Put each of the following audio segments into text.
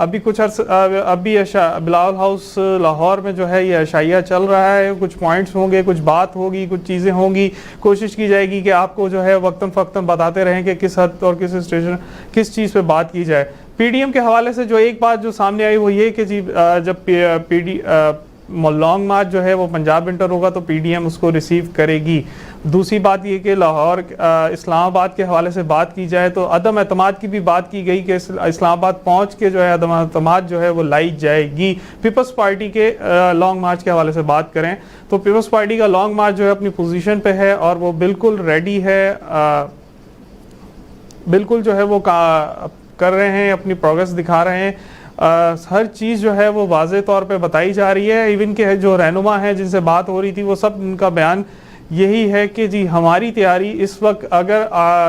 ابھی کچھ ابھی بلاول ہاؤس لاہور میں جو ہے یہ عشائیہ چل رہا ہے, کچھ پوائنٹس ہوں گے, کچھ بات ہوگی, کچھ چیزیں ہوں گی, کوشش کی جائے گی کہ آپ کو جو ہے وقتاً فوقتاً بتاتے رہیں کہ کس حد اور کس اسٹیشن کس چیز پہ بات کی جائے. پی ڈی ایم کے حوالے سے جو ایک بات جو سامنے آئی وہ یہ کہ جی جب لانگ مارچ جو ہے وہ پنجاب انٹر ہوگا تو پی ڈی ایم اس کو ریسیو کرے گی. دوسری بات یہ کہ لاہور اسلام آباد کے حوالے سے بات کی جائے تو عدم اعتماد کی بھی بات کی گئی کہ اسلام آباد پہنچ کے جو ہے عدم اعتماد جو ہے وہ لائی جائے گی. پیپلز پارٹی کے لانگ مارچ کے حوالے سے بات کریں تو پیپلز پارٹی کا لانگ مارچ جو ہے اپنی پوزیشن پہ ہے اور وہ بالکل ریڈی ہے, بالکل جو ہے وہ کر رہے ہیں, اپنی پروگریس دکھا رہے ہیں. ہر چیز جو ہے وہ واضح طور پہ بتائی جا رہی ہے. ایون کہ جو رہنما ہیں جن سے بات ہو رہی تھی وہ سب ان کا بیان یہی ہے کہ جی ہماری تیاری اس وقت اگر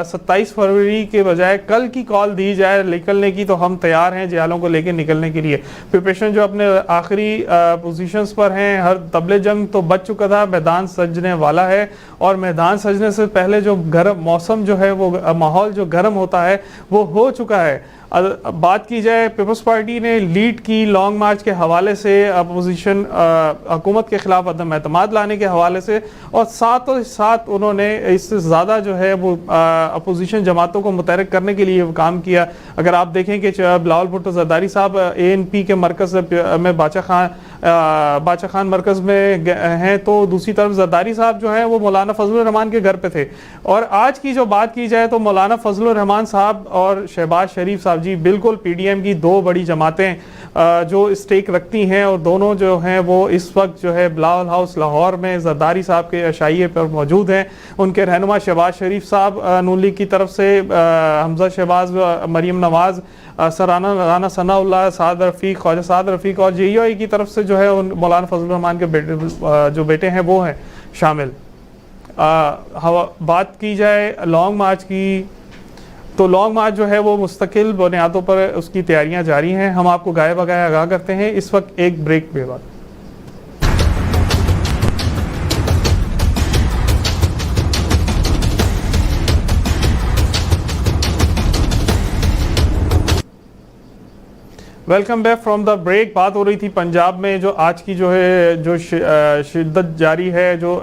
27 فروری کے بجائے کل کی کال دی جائے نکلنے کی تو ہم تیار ہیں جیالوں کو لے کے نکلنے کے لیے. پریپریشن جو اپنے آخری پوزیشنز پر ہیں, ہر طبل جنگ تو بچ چکا تھا, میدان سجنے والا ہے اور میدان سجنے سے پہلے جو گرم موسم جو ہے وہ ماحول جو گرم ہوتا ہے وہ ہو چکا ہے. بات کی جائے پیپلز پارٹی نے لیڈ کی لانگ مارچ کے حوالے سے اپوزیشن حکومت کے خلاف عدم اعتماد لانے کے حوالے سے, اور ساتھ انہوں نے اس سے زیادہ جو ہے وہ اپوزیشن جماعتوں کو متحرک کرنے کے لیے کام کیا. اگر آپ دیکھیں کہ بلاول بھٹو زرداری صاحب اے این پی کے مرکز میں باچا خان مرکز میں ہیں تو دوسری طرف زرداری صاحب جو ہیں وہ مولانا فضل الرحمان کے گھر پہ تھے. اور آج کی جو بات کی جائے تو مولانا فضل الرحمان صاحب اور شہباز شریف صاحب جی بالکل پی ڈی ایم کی دو بڑی جماعتیں جو اسٹیک رکھتی ہیں اور دونوں جو ہیں وہ اس وقت جو ہے بلاول ہاؤس لاہور میں زرداری صاحب کے عشائیے پر موجود ہیں. ان کے رہنما شہباز شریف صاحب نون لیگ کی طرف سے, حمزہ شہباز, مریم نواز, رانا ثناء اللہ, سعد رفیق, خواجہ سعد رفیق اور جے یو آئی کی طرف سے جو ہے مولانا فضل الرحمان کے جو بیٹے ہیں وہ ہیں شامل. بات کی جائے لانگ مارچ کی تو لانگ مارچ جو ہے وہ مستقل بنیادوں پر اس کی تیاریاں جاری ہیں. ہم آپ کو گائے بگائے آگاہ کرتے ہیں اس وقت ایک بریک کے بعد. Welcome back from the break. بات ہو رہی تھی پنجاب میں جو آج کی جو ہے جو شدت جاری ہے, جو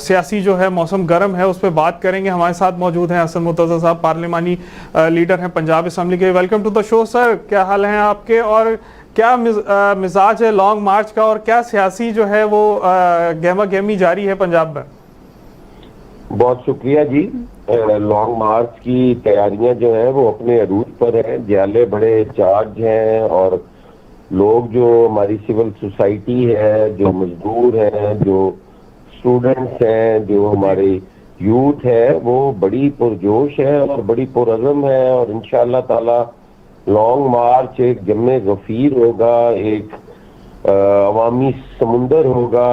سیاسی جو ہے موسم گرم ہے, اس پہ بات کریں گے. ہمارے ساتھ موجود ہیں حسن مرتضیٰ صاحب, پارلیمانی لیڈر ہیں پنجاب اسمبلی کے. ویلکم ٹو دا شو سر, کیا حال ہیں آپ کے اور کیا مزاج ہے لانگ مارچ کا اور کیا سیاسی جو ہے وہ گہما گہمی جاری ہے پنجاب میں؟ بہت شکریہ جی. لانگ مارچ کی تیاریاں جو ہیں وہ اپنے عروج پر ہیں. جیالے بڑے چارج ہیں اور لوگ جو ہماری سول سوسائٹی ہے, جو مزدور ہیں, جو اسٹوڈنٹس ہیں, جو ہمارے یوتھ ہے, وہ بڑی پرجوش ہے اور بڑی پرعزم ہے. اور انشاءاللہ تعالی لانگ مارچ ایک جمع غفیر ہوگا, ایک عوامی سمندر ہوگا.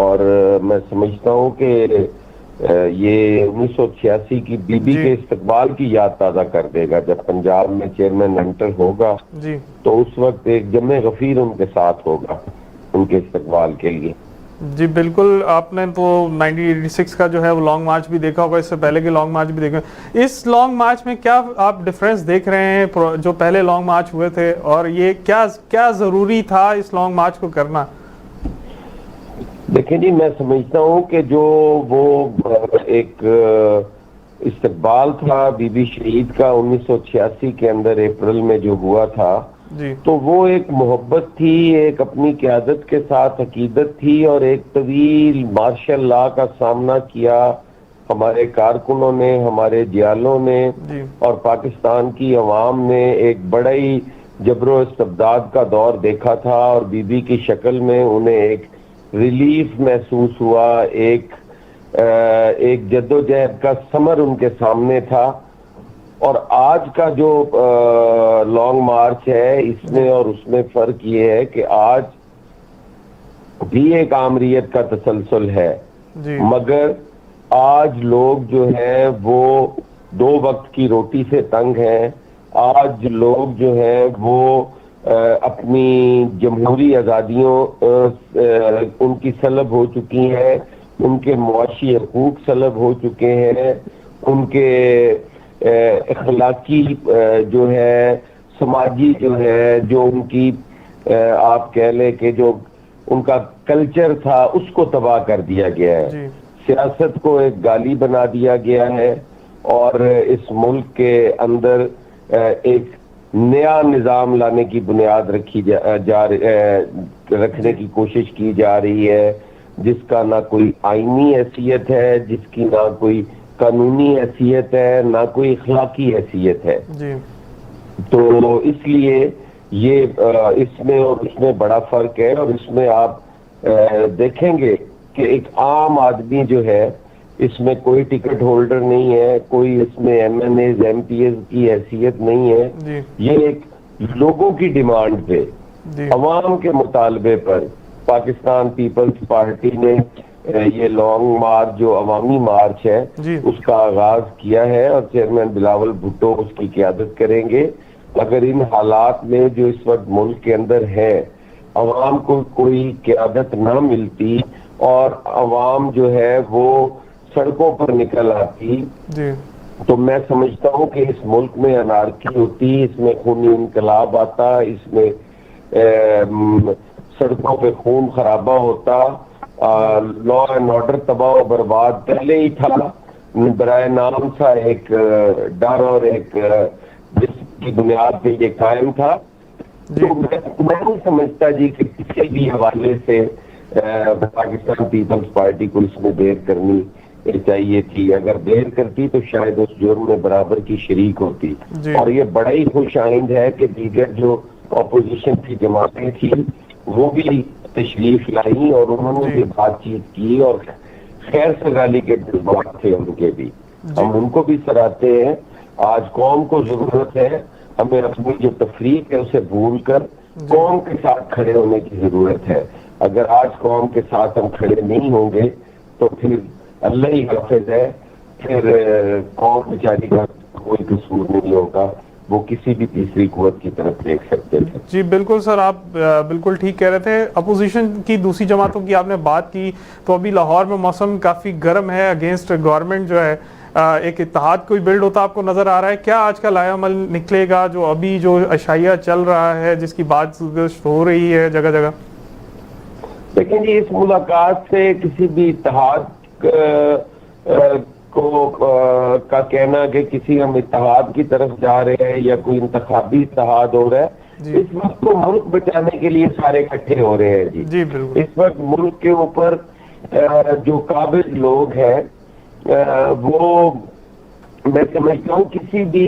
اور میں سمجھتا ہوں کہ یہ 1986 کی بی بی کے استقبال کی یاد تازہ کر دے گا. جب پنجاب میں چیئرمین انٹر ہوگا تو اس وقت ایک جمع غفیر ان کے ساتھ ہوگا ان کے استقبال کے لیے. جی بالکل. آپ نے تو 1986 کا جو ہے وہ لانگ مارچ بھی دیکھا ہوگا, اس سے پہلے کے لانگ مارچ بھی دیکھا. اس لانگ مارچ میں کیا آپ ڈفرینس دیکھ رہے ہیں جو پہلے لانگ مارچ ہوئے تھے, اور یہ کیا ضروری تھا اس لانگ مارچ کو کرنا؟ دیکھیں جی, میں سمجھتا ہوں کہ جو وہ ایک استقبال تھا بی بی شہید کا 1986 کے اندر اپریل میں جو ہوا تھا, تو وہ ایک محبت تھی, ایک اپنی قیادت کے ساتھ عقیدت تھی, اور ایک طویل مارشل لا کا سامنا کیا ہمارے کارکنوں نے, ہمارے جیالوں نے اور پاکستان کی عوام نے. ایک بڑا ہی جبر و استبداد کا دور دیکھا تھا اور بی بی کی شکل میں انہیں ایک ریلیف محسوس ہوا, ایک جدوجہد کا ثمر ان کے سامنے تھا. اور آج کا جو لانگ مارچ ہے اس میں اور اس میں فرق یہ ہے کہ آج بھی ایک آمریت کا تسلسل ہے, مگر آج لوگ جو ہیں وہ 2 وقت کی روٹی سے تنگ ہیں. آج لوگ جو ہیں وہ اپنی جمہوری آزادیوں ان کی سلب ہو چکی ہیں, ان کے معاشی حقوق سلب ہو چکے ہیں, ان کے اخلاقی جو ہے سماجی جو ہے، جو ان کی آپ کہہ لیں کہ جو ان کا کلچر تھا اس کو تباہ کر دیا گیا ہے. جی سیاست کو ایک گالی بنا دیا گیا ہے اور اس ملک کے اندر ایک نیا نظام لانے کی بنیاد رکھنے کی کوشش کی جا رہی ہے، جس کا نہ کوئی آئینی حیثیت ہے، جس کی نہ کوئی قانونی حیثیت ہے، نہ کوئی اخلاقی حیثیت ہے. جی تو اس لیے یہ اس میں اور اس میں بڑا فرق ہے. اور اس میں آپ دیکھیں گے کہ ایک عام آدمی جو ہے اس میں کوئی ٹکٹ ہولڈر نہیں ہے، کوئی اس میں M N As M P As کی حیثیت نہیں ہے. جی یہ ایک لوگوں کی ڈیمانڈ پہ، جی عوام کے مطالبے پر پاکستان پیپلز پارٹی نے یہ لانگ مارچ جو عوامی مارچ ہے جی اس کا آغاز کیا ہے اور چیئرمین بلاول بھٹو اس کی قیادت کریں گے. اگر ان حالات میں جو اس وقت ملک کے اندر ہے عوام کو کوئی قیادت نہ ملتی اور عوام جو ہے وہ سڑکوں پر نکل آتی جی تو میں سمجھتا ہوں کہ اس ملک میں انارکی ہوتی، اس میں خونی انقلاب آتا، اس میں سڑکوں پہ خون خرابہ ہوتا، لا اینڈ آرڈر تباہ و برباد پہلے ہی تھا. برائے نام سا ایک ڈر اور ایک جس کی بنیاد پہ یہ قائم تھا. تو میں نہیں سمجھتا جی کہ کسی بھی حوالے سے پاکستان پیپلز پارٹی کو اس میں دیر کرنی چاہیے تھی. اگر دیر کرتی تو شاید اس جرم میں برابر کی شریک ہوتی. اور یہ بڑا ہی خوش آئند ہے کہ دیگر جو اپوزیشن کی جماعتیں تھیں وہ بھی تشریف لائیں اور انہوں نے بھی بات چیت کی اور خیر سگالی کے جذبات تھے ان کے بھی. ہم ان کو بھی سراہتے ہیں. آج قوم کو ضرورت ہے، ہمیں اپنی جو تفریق ہے اسے بھول کر قوم کے ساتھ کھڑے ہونے کی ضرورت ہے. اگر آج قوم کے ساتھ ہم کھڑے نہیں ہوں گے تو پھر اللہ ہی حافظ ہے، پھر قوم بیچاری کا کوئی قصور نہیں ہوگا، وہ کسی بھی تیسری قوت کی طرف دیکھ سکتے تھے. جی بالکل سر، آپ بالکل ٹھیک کہہ رہے تھے. اپوزیشن کی دوسری جماعتوں کی آپ نے بات کی تو ابھی لاہور میں موسم کافی گرم ہے، اگینسٹ گورنمنٹ جو ہے ایک اتحاد کوئی بلڈ ہوتا آپ کو نظر آ رہا ہے. کیا آج کا لائے عمل نکلے گا جو ابھی جو اشائیہ چل رہا ہے جس کی بات ہو رہی ہے جگہ جگہ؟ لیکن جی اس ملاقات سے کسی بھی اتحاد کا کہنا کہ کسی ہم اتحاد کی طرف جا رہے ہیں یا کوئی انتخابی اتحاد ہو رہا ہے، اس وقت تو ملک بچانے کے لیے سارے اکٹھے ہو رہے ہیں. جی بالکل. اس وقت ملک کے اوپر جو قابل لوگ ہیں وہ میں سمجھتا ہوں کسی بھی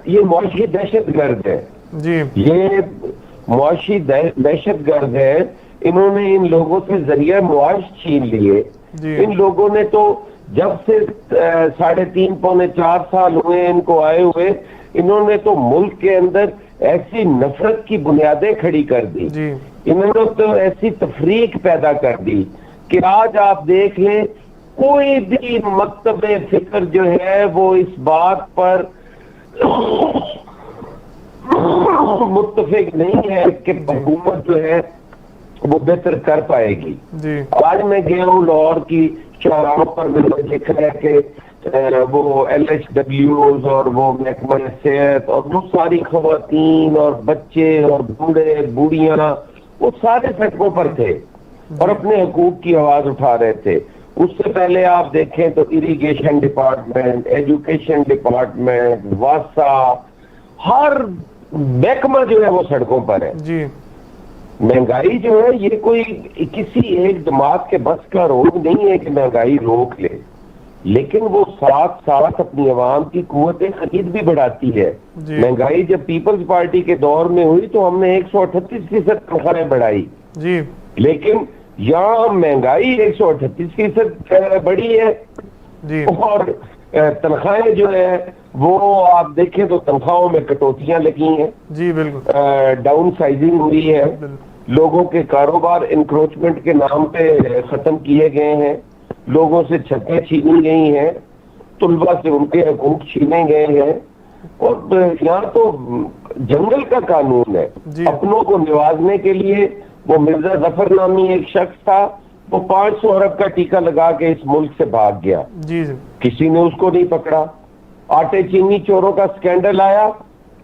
یہ معاشی دہشت گرد ہے. جی یہ معاشی دہشت گرد ہے. انہوں نے ان لوگوں سے ذریعہ معاش چھین لیے. ان لوگوں نے تو جب سے 3.5 پونے 4 سال ہوئے ان کو آئے ہوئے، انہوں نے تو ملک کے اندر ایسی نفرت کی بنیادیں کھڑی کر دی. انہوں نے تو ایسی تفریق پیدا کر دی کہ آج آپ دیکھ لیں کوئی بھی مکتب فکر جو ہے وہ اس بات پر متفق نہیں ہے کہ حکومت جو ہے وہ بہتر کر پائے گی. آج میں گیا ہوں لاہور کی شاہراہوں پر، میں نے دیکھا ہے کہ وہ LHWs اور وہ محکمہ صحت اور وہ ساری خواتین اور بچے اور بوڑھے بوڑھیاں وہ سارے سڑکوں پر تھے اور اپنے حقوق کی آواز اٹھا رہے تھے. اس سے پہلے آپ دیکھیں تو اریگیشن ڈپارٹمنٹ، ایجوکیشن ڈپارٹمنٹ، واسا، ہر محکمہ جو ہے وہ سڑکوں پر ہے. مہنگائی جو ہے یہ کوئی کسی ایک جماعت کے بس کا روگ نہیں ہے کہ مہنگائی روک لے، لیکن وہ ساتھ ساتھ اپنی عوام کی قوت خرید بھی بڑھاتی ہے. مہنگائی جب پیپلز پارٹی کے دور میں ہوئی تو ہم نے 138% تنخواہیں بڑھائی، لیکن یہاں مہنگائی 138% بڑھی ہے اور تنخواہیں جو ہے وہ آپ دیکھیں تو تنخواہوں میں کٹوتیاں لگی ہیں. جی بالکل. ڈاؤن سائزنگ ہوئی ہے. لوگوں کے کاروبار انکروچمنٹ کے نام پہ ختم کیے گئے ہیں. لوگوں سے چھتیں چھینی گئی ہیں. طلباء سے ان کے حقوق چھینے گئے ہیں. اور یہاں تو جنگل کا قانون ہے. اپنوں کو نوازنے کے لیے وہ مرزا ظفر نامی ایک شخص تھا، وہ 500 ارب کا ٹیکہ لگا کے اس ملک سے بھاگ گیا. کسی نے اس کو نہیں پکڑا. آٹے چینی چوروں کا سکینڈل آیا،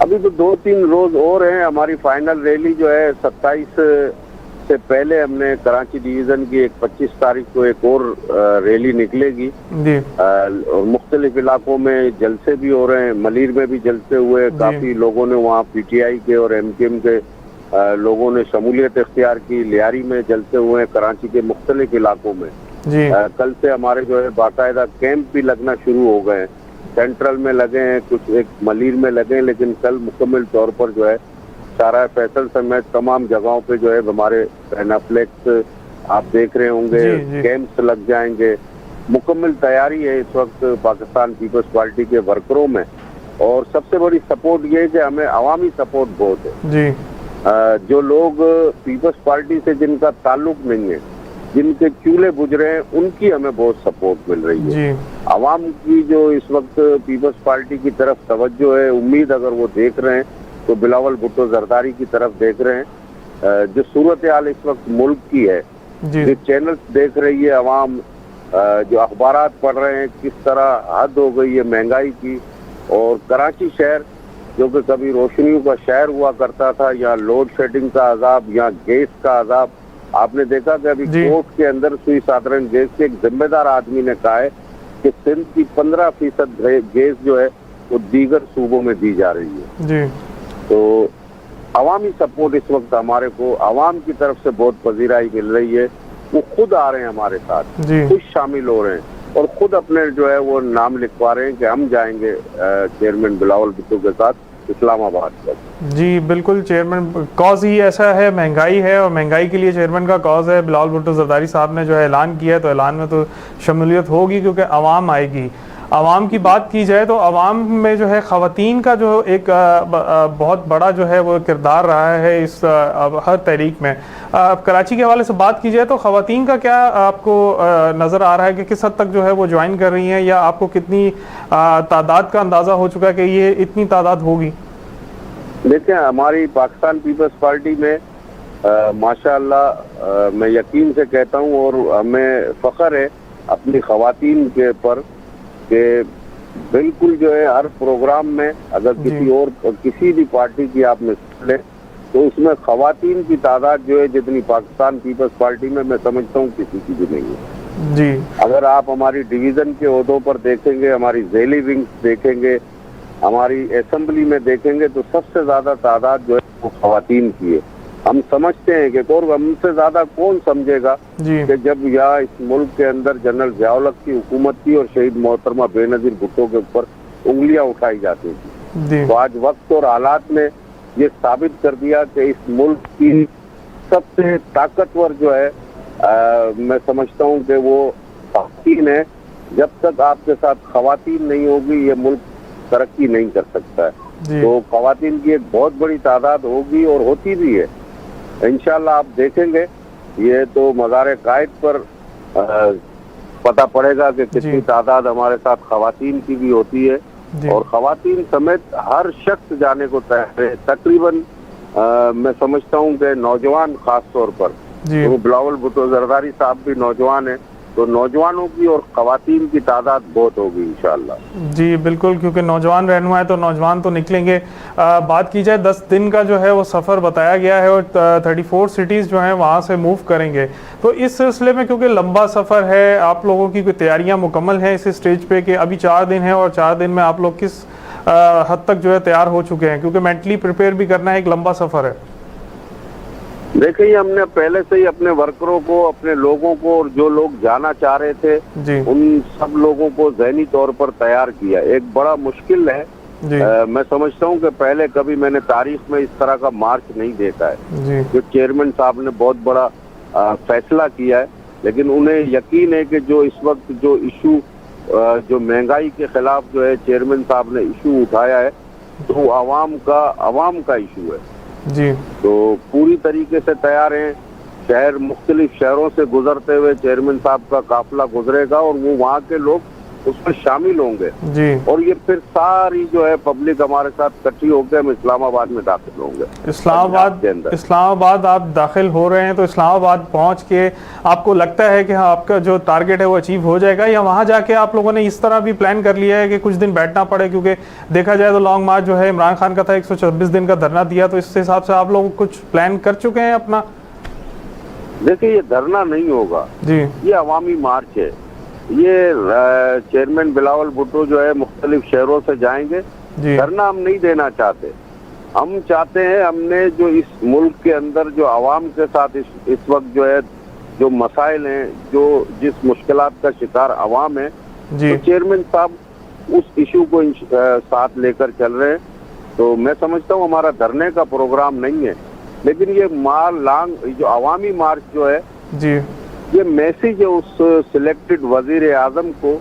ابھی تو 2-3 روز اور ہیں. ہماری فائنل ریلی جو ہے 27 سے پہلے ہم نے کراچی ڈویژن کی 25 تاریخ کو ایک اور ریلی نکلے گی. جی مختلف علاقوں میں جلسے بھی ہو رہے ہیں. ملیر میں بھی جلسے ہوئے, کافی لوگوں نے وہاں پی ٹی آئی کے اور ایم کیو ایم کے لوگوں نے شمولیت اختیار کی. لیاری میں جلسے ہوئے ہیں, کراچی کے مختلف علاقوں میں. کل سے ہمارے جو ہے باقاعدہ کیمپ بھی لگنا شروع ہو گئے ہیں. سینٹرل میں لگے ہیں, کچھ ایک ملیر میں لگے ہیں, لیکن کل مکمل طور پر جو ہے شارع فیصل سمیت تمام جگہوں پہ جو ہے ہمارے پینافلیکس آپ دیکھ رہے ہوں گے, کیمپس لگ جائیں گے. مکمل تیاری ہے اس وقت پاکستان پیپلز پارٹی کے ورکروں میں. اور سب سے بڑی سپورٹ یہ ہے کہ ہمیں عوامی سپورٹ بہت ہے. جو لوگ پیپلز پارٹی سے جن کا تعلق نہیں ہے, جن کے چولہے بجھ رہے ہیں, ان کی ہمیں بہت سپورٹ مل رہی ہے. عوام کی جو اس وقت پیپلز پارٹی کی طرف توجہ ہے, امید اگر وہ دیکھ رہے ہیں تو بلاول بھٹو زرداری کی طرف دیکھ رہے ہیں. جو صورتحال اس وقت ملک کی ہے, جو چینلز دیکھ رہی ہے عوام, جو اخبارات پڑھ رہے ہیں, کس طرح حد ہو گئی ہے مہنگائی کی. اور کراچی شہر جو کہ کبھی روشنیوں کا شہر ہوا کرتا تھا, یا لوڈ شیڈنگ کا عذاب, یا گیس کا عذاب, آپ نے دیکھا کہ ابھی کوٹ کے اندر سوئی سادرن گیس کے ایک ذمہ دار آدمی نے کہا ہے کہ سندھ کی 15% گیس جو ہے وہ دیگر صوبوں میں دی جا رہی ہے. تو عوامی سپورٹ اس وقت ہمارے کو عوام کی طرف سے بہت پذیرائی مل رہی ہے. وہ خود آ رہے ہیں ہمارے ساتھ, خود شامل ہو رہے ہیں, اور خود اپنے جو ہے وہ نام لکھوا رہے ہیں کہ ہم جائیں گے چیئرمین بلاول بھٹو کے ساتھ اسلام آباد پر. جی بالکل, چیئرمین کاز ہی ایسا ہے, مہنگائی ہے, اور مہنگائی کے لیے چیئرمین کا کاز ہے. بلاول بھٹو زرداری صاحب نے جو ہے اعلان کیا ہے, تو اعلان میں تو شمولیت ہوگی کیونکہ عوام آئے گی. عوام کی بات کی جائے تو عوام میں جو ہے خواتین کا جو ایک بہت بڑا جو ہے وہ کردار رہا ہے اس ہر تحریک میں. کراچی کے حوالے سے بات کی جائے تو خواتین کا کیا آپ کو نظر آ رہا ہے کہ کس حد تک جو ہے وہ جوائن کر رہی ہیں, یا آپ کو کتنی تعداد کا اندازہ ہو چکا ہے کہ یہ اتنی تعداد ہوگی؟ دیکھیں, ہماری پاکستان پیپلز پارٹی میں ماشاء اللہ میں یقین سے کہتا ہوں, اور ہمیں فخر ہے اپنی خواتین کے پر کہ بالکل جو ہے ہر پروگرام میں اگر کسی بھی پارٹی کی آپ میں لیں تو اس میں خواتین کی تعداد جو ہے جتنی پاکستان پیپلز پارٹی میں سمجھتا ہوں کسی کی بھی نہیں ہے. اگر آپ ہماری ڈویژن کے عہدوں پر دیکھیں گے, ہماری ذیلی ونگز دیکھیں گے, ہماری اسمبلی میں دیکھیں گے, تو سب سے زیادہ تعداد جو ہے وہ خواتین کی ہے. ہم سمجھتے ہیں کہ ہم سے زیادہ کون سمجھے گا کہ جب یہاں اس ملک کے اندر جنرل ضیاء الحق کی حکومت تھی اور شہید محترمہ بے نظیر بھٹو کے اوپر انگلیاں اٹھائی جاتی تھی. تو آج وقت اور حالات نے یہ ثابت کر دیا کہ اس ملک کی سب سے طاقتور جو ہے میں سمجھتا ہوں کہ وہ خواتین ہے. جب تک آپ کے ساتھ خواتین نہیں ہوگی یہ ملک ترقی نہیں کر سکتا ہے. تو خواتین کی ایک بہت بڑی تعداد ہوگی اور ہوتی بھی ہے. انشاءاللہ آپ دیکھیں گے, یہ تو مزار قائد پر پتہ پڑے گا کہ کتنی تعداد ہمارے ساتھ خواتین کی بھی ہوتی ہے. اور خواتین سمیت ہر شخص جانے کو تیار ہے. تقریباً میں سمجھتا ہوں کہ نوجوان خاص طور پر, بلاول بھٹو زرداری صاحب بھی نوجوان ہیں, تو نوجوانوں کی اور خواتین کی تعداد بہت ہوگی انشاءاللہ. جی بالکل, کیونکہ نوجوان رہنما ہے تو نوجوان تو نکلیں گے. بات کی جائے 10 دن کا جو ہے وہ سفر بتایا گیا ہے, اور 34 سٹیز جو ہیں وہاں سے موو کریں گے. تو اس سلسلے میں کیونکہ لمبا سفر ہے, آپ لوگوں کی کوئی تیاریاں مکمل ہیں اس اسٹیج پہ کہ ابھی 4 دن ہیں, اور 4 دن میں آپ لوگ کس حد تک جو ہے تیار ہو چکے ہیں, کیونکہ مینٹلی پریپیئر بھی کرنا ہے, ایک لمبا سفر ہے. دیکھیں, ہم نے پہلے سے ہی اپنے ورکروں کو, اپنے لوگوں کو, اور جو لوگ جانا چاہ رہے تھے ان سب لوگوں کو ذہنی طور پر تیار کیا. ایک بڑا مشکل ہے, میں سمجھتا ہوں کہ پہلے کبھی میں نے تاریخ میں اس طرح کا مارچ نہیں دیکھا ہے. جو چیئرمین صاحب نے بہت بڑا فیصلہ کیا ہے, لیکن انہیں یقین ہے کہ جو اس وقت جو ایشو جو مہنگائی کے خلاف جو ہے چیئرمین صاحب نے ایشو اٹھایا ہے, تو عوام کا ایشو ہے. تو پوری طریقے سے تیار ہیں. مختلف شہروں سے گزرتے ہوئے چیئرمین صاحب کا قافلہ گزرے گا, اور وہ وہاں کے لوگ اس میں شامل ہوں گے جی اور یہ پھر ساری جو ہے پبلک ہمارے ساتھ اکٹھی ہو کے ہم اسلام آباد میں داخل ہوں گے. اسلام آباد آپ داخل ہو رہے ہیں تو اسلام آباد پہنچ کے آپ کو لگتا ہے کہ ہاں آپ کا جو ٹارگٹ ہے وہ اچیو ہو جائے گا, یا وہاں جا کے آپ لوگوں نے اس طرح بھی پلان کر لیا ہے کہ کچھ دن بیٹھنا پڑے, کیونکہ دیکھا جائے تو لانگ مارچ جو ہے عمران خان کا تھا 126 دن کا دھرنا دیا, تو اس حساب سے آپ لوگ کچھ پلان کر چکے ہیں اپنا؟ دیکھیں یہ دھرنا نہیں ہوگا جی یہ عوامی مارچ ہے. یہ چیئرمین بلاول بھٹو جو ہے مختلف شہروں سے جائیں گے. جی دھرنا ہم نہیں دینا چاہتے, ہم چاہتے ہیں ہم نے جو اس ملک کے اندر جو عوام کے ساتھ اس وقت جو ہے جو مسائل ہیں, جو جس مشکلات کا شکار عوام ہے, جی تو چیئرمین صاحب اس ایشو کو ساتھ لے کر چل رہے ہیں. تو میں سمجھتا ہوں ہمارا دھرنے کا پروگرام نہیں ہے, لیکن یہ جو عوامی مارچ جو ہے جی یہ میسیج ہے اس سلیکٹڈ وزیر اعظم کو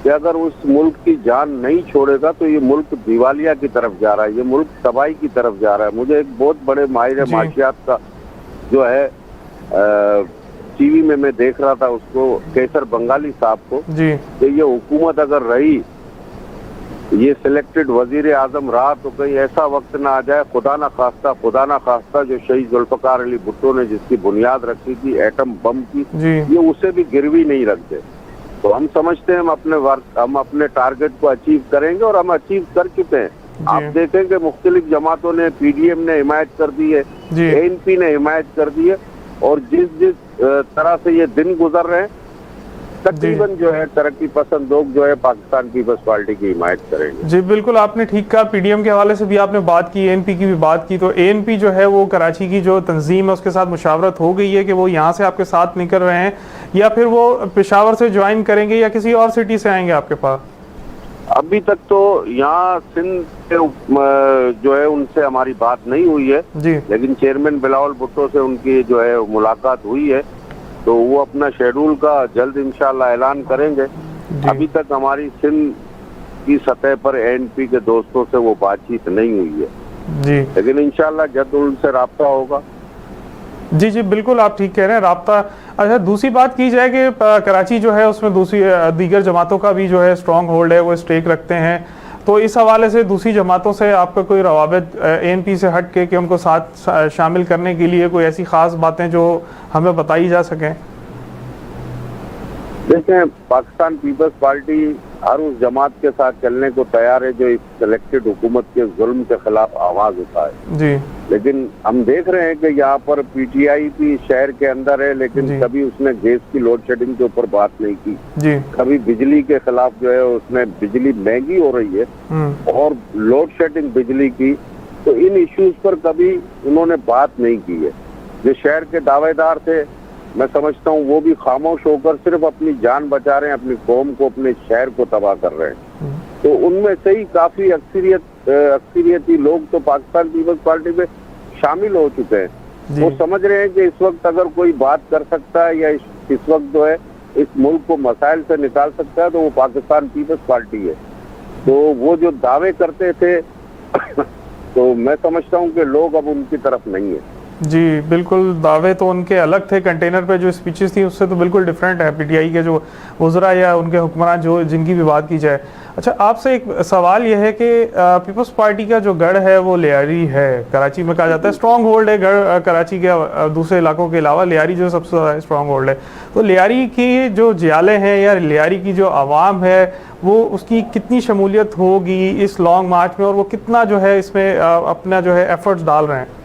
کہ اگر اس ملک کی جان نہیں چھوڑے گا تو یہ ملک دیوالیہ کی طرف جا رہا ہے, یہ ملک تباہی کی طرف جا رہا ہے. مجھے ایک بہت بڑے ماہر معاشیات کا جو ہے ٹی وی میں دیکھ رہا تھا اس کو, کیسر بنگالی صاحب کو, جی کہ یہ حکومت اگر رہی, یہ سلیکٹڈ وزیر اعظم رہا تو کہیں ایسا وقت نہ آ جائے خدا نہ خواستہ جو شہید ذوالفقار علی بھٹو نے جس کی بنیاد رکھی تھی ایٹم بم کی, یہ اسے بھی گروی نہیں رکھتے. تو ہم سمجھتے ہیں ہم اپنے ٹارگٹ کو اچیو کریں گے اور ہم اچیو کر چکے ہیں. آپ دیکھیں کہ مختلف جماعتوں نے, پی ڈی ایم نے حمایت کر دی ہے, اے این پی نے حمایت کر دی ہے, اور جس طرح سے یہ دن گزر رہے ہیں تقریباً جو ہے ترقی پسند لوگ جو ہے پاکستان پیپلز پارٹی کی حمایت کریں گے. جی بالکل آپ نے ٹھیک کہا, پی ڈی ایم کے حوالے سے بھی آپ نے بات کی, اے این پی کی بھی بات کی. تو اے این پی جو ہے وہ کراچی کی جو تنظیم ہے اس کے ساتھ مشاورت ہو گئی ہے کہ وہ یہاں سے آپ کے ساتھ نکل رہے ہیں, یا پھر وہ پشاور سے جوائن کریں گے یا کسی اور سٹی سے آئیں گے آپ کے پاس؟ ابھی تک تو یہاں سندھ کے جو ہے ان سے ہماری بات نہیں ہوئی ہے, لیکن چیئرمین بلاول بھٹو سے ان کی جو ہے ملاقات ہوئی ہے, تو وہ اپنا شیڈول کا جلد انشاءاللہ اعلان کریں گے. ابھی تک ہماری سندھ کی سطح پر اے این پی کے دوستوں سے وہ بات چیت نہیں ہوئی ہے, لیکن انشاءاللہ جلد ان سے رابطہ ہوگا. جی بالکل آپ ٹھیک کہہ رہے ہیں, رابطہ. اچھا دوسری بات کی جائے کہ کراچی جو ہے اس میں دیگر جماعتوں کا بھی جو ہے اسٹرانگ ہولڈ ہے, وہ اسٹیک رکھتے ہیں, تو اس حوالے سے دوسری جماعتوں سے آپ کا کوئی روابط اے این پی سے ہٹ کے کہ ان کو ساتھ شامل کرنے کے لیے کوئی ایسی خاص باتیں جو ہمیں بتائی جا سکیں؟ دیکھیں پاکستان پیپلز پارٹی ہر اس جماعت کے ساتھ چلنے کو تیار ہے جو اس سلیکٹڈ حکومت کے ظلم کے خلاف آواز اٹھائے. لیکن ہم دیکھ رہے ہیں کہ یہاں پر پی ٹی آئی بھی شہر کے اندر ہے, لیکن کبھی اس نے گیس کی لوڈ شیڈنگ کے اوپر بات نہیں کی, کبھی بجلی کے خلاف جو ہے اس نے بجلی مہنگی ہو رہی ہے اور لوڈ شیڈنگ بجلی کی, تو ان ایشوز پر کبھی انہوں نے بات نہیں کی ہے. جو شہر کے دعوے دار تھے میں سمجھتا ہوں وہ بھی خاموش ہو کر صرف اپنی جان بچا رہے ہیں, اپنی قوم کو, اپنے شہر کو تباہ کر رہے ہیں. تو ان میں سے ہی کافی اکثریتی لوگ تو پاکستان پیپلز پارٹی میں شامل ہو چکے ہیں. وہ سمجھ رہے ہیں کہ اس وقت اگر کوئی بات کر سکتا ہے یا اس وقت جو ہے اس ملک کو مسائل سے نکال سکتا ہے تو وہ پاکستان پیپلز پارٹی ہے. تو وہ جو دعوے کرتے تھے تو میں سمجھتا ہوں کہ لوگ اب ان کی طرف نہیں ہیں. جی بالکل, دعوے تو ان کے الگ تھے, کنٹینر پہ جو اسپیچز تھیں اس سے تو بالکل ڈیفرنٹ ہے پی ٹی آئی کے جو وزراء یا ان کے حکمران جن کی بھی بات کی جائے. اچھا آپ سے ایک سوال یہ ہے کہ پیپلز پارٹی کا جو گڑھ ہے وہ لیاری ہے, کراچی میں کہا جاتا ہے اسٹرانگ ہولڈ ہے گڑھ کراچی کے دوسرے علاقوں کے علاوہ, لیاری جو سب سے زیادہ اسٹرانگ ہولڈ ہے. تو لیاری کی جو جیالے ہیں یا لیاری کی جو عوام ہے وہ اس کی کتنی شمولیت ہوگی اس لانگ مارچ میں, اور وہ کتنا جو ہے اس میں اپنا جو ہے ایفرٹس ڈال رہے ہیں؟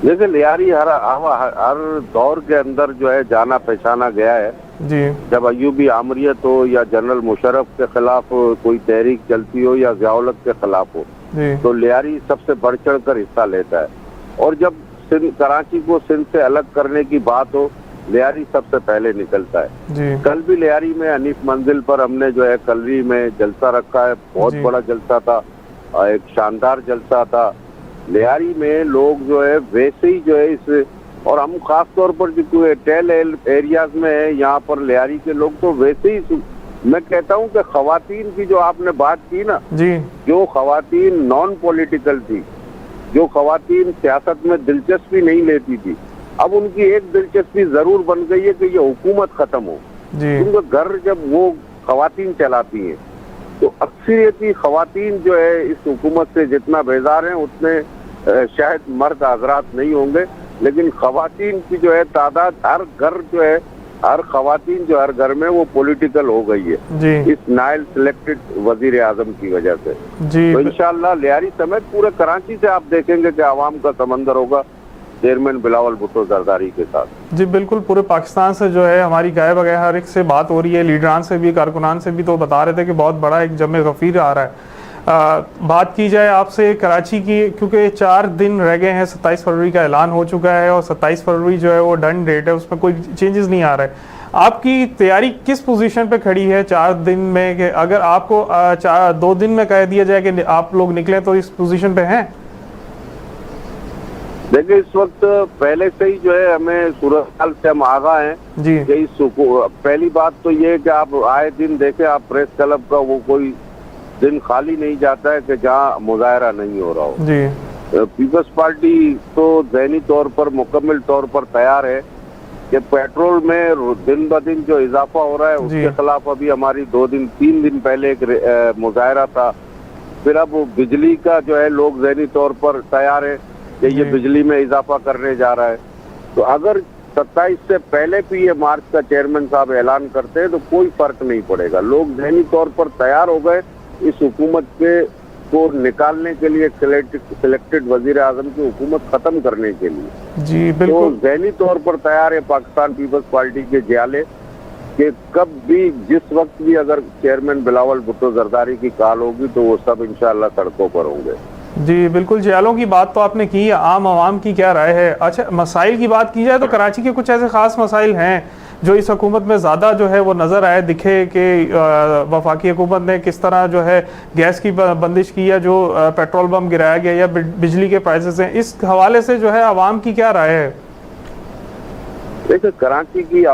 جیسے لیاری ہر دور کے اندر جو ہے جانا پہچانا گیا ہے. جب ایوبی آمریت ہو یا جنرل مشرف کے خلاف کوئی تحریک چلتی ہو یا ضیاء الحق کے خلاف ہو, تو لیاری سب سے بڑھ چڑھ کر حصہ لیتا ہے. اور جب کراچی کو سندھ سے الگ کرنے کی بات ہو, لیاری سب سے پہلے نکلتا ہے. کل بھی لیاری میں حنیف منزل پر ہم نے جو ہے کلری میں جلسہ رکھا ہے, بہت بڑا جلسہ تھا, ایک شاندار جلسہ تھا. لیاری میں لوگ جو ہے ویسے ہی جو ہے اس, اور ہم خاص طور پر جو ٹیل ایریاز میں ہیں یہاں پر لیاری کے لوگ تو ویسے ہی, میں کہتا ہوں کہ خواتین کی جو آپ نے بات کی نا, جو خواتین نان پولیٹیکل تھی, جو خواتین سیاست میں دلچسپی نہیں لیتی تھی, اب ان کی ایک دلچسپی ضرور بن گئی ہے کہ یہ حکومت ختم ہو. کیونکہ گھر جب وہ خواتین چلاتی ہیں. تو اکثریتی خواتین جو ہے اس حکومت سے جتنا بیزار ہیں اتنے شاید مرد حضرات نہیں ہوں گے, لیکن خواتین کی جو ہے تعداد ہر گھر جو ہے, ہر خواتین جو ہر گھر میں وہ پولیٹیکل ہو گئی ہے اس نائل سلیکٹڈ وزیر اعظم کی وجہ سے. تو انشاءاللہ لیاری سمیت پورے کراچی سے آپ دیکھیں گے کہ عوام کا سمندر ہوگا چیئرمین بلاول بھٹو زرداری کے ساتھ. جی بالکل, پورے پاکستان سے جو ہے ہماری گائے بگائے ہر ایک سے بات ہو رہی ہے, لیڈران سے بھی, کارکنان سے بھی, تو بتا رہے تھے کہ بہت بڑا ایک جمع غفیر آ رہا ہے. بات کی جائے آپ سے کراچی کی, کیونکہ 4 دن رہ گئے ہیں, 27 فروری کا اعلان ہو چکا ہے اور 27 فروری جو ہے وہ ڈن ڈیٹ ہے, اس میں کوئی چینجز نہیں آ رہے. آپ کی تیاری کس پوزیشن پہ کھڑی ہے 4 دن میں, کہ اگر آپ کو 2 دن میں کہہ دیا جائے کہ آپ لوگ نکلیں تو اس پوزیشن پہ ہیں؟ دیکھیں اس وقت پہلے سے ہی جو ہے ہمیں صورتحال سے ہم آگاہ ہیں جی. کہ پہلی بات تو یہ کہ آپ آئے دن دیکھیں, آپ پریس کلب کا وہ کوئی دن خالی نہیں جاتا ہے کہ جہاں مظاہرہ نہیں ہو رہا ہو. جی. پیپلز پارٹی تو ذہنی طور پر مکمل طور پر تیار ہے کہ پیٹرول میں دن بدن جو اضافہ ہو رہا ہے اس کے خلاف ابھی ہماری 2-3 دن پہلے ایک مظاہرہ تھا. پھر اب بجلی کا جو ہے لوگ ذہنی طور پر تیار ہے کہ یہ بجلی میں اضافہ کرنے جا رہا ہے. تو اگر 27 سے پہلے بھی یہ مارچ کا چیئرمین صاحب اعلان کرتے ہیں تو کوئی فرق نہیں پڑے گا. لوگ ذہنی طور پر تیار ہو گئے اس حکومت کو نکالنے کے لیے, سلیکٹڈ وزیر اعظم کی حکومت ختم کرنے کے لیے. جی تو بالکل, ذہنی طور پر تیار ہے پاکستان پیپلز پارٹی کے جیالے کہ کب بھی جس وقت بھی اگر چیئرمین بلاول بھٹو زرداری کی کال ہوگی تو وہ سب انشاءاللہ سڑکوں پر ہوں گے. جی بالکل. جیالوں کی بات تو آپ نے کی, عام عوام کی کیا رائے ہے؟ اچھا, مسائل کی بات کی جائے تو کراچی کے کچھ ایسے خاص مسائل ہیں جو اس حکومت میں زیادہ جو ہے وہ نظر آئے دکھے کہ وفاقی حکومت نے کس طرح جو ہے گیس کی بندش کی, یا جو پیٹرول بم گرایا گیا, یا بجلی کے پرائسز ہیں, اس حوالے سے جو ہے عوام کی کیا رائے ہے؟ دیکھیں کراچی کی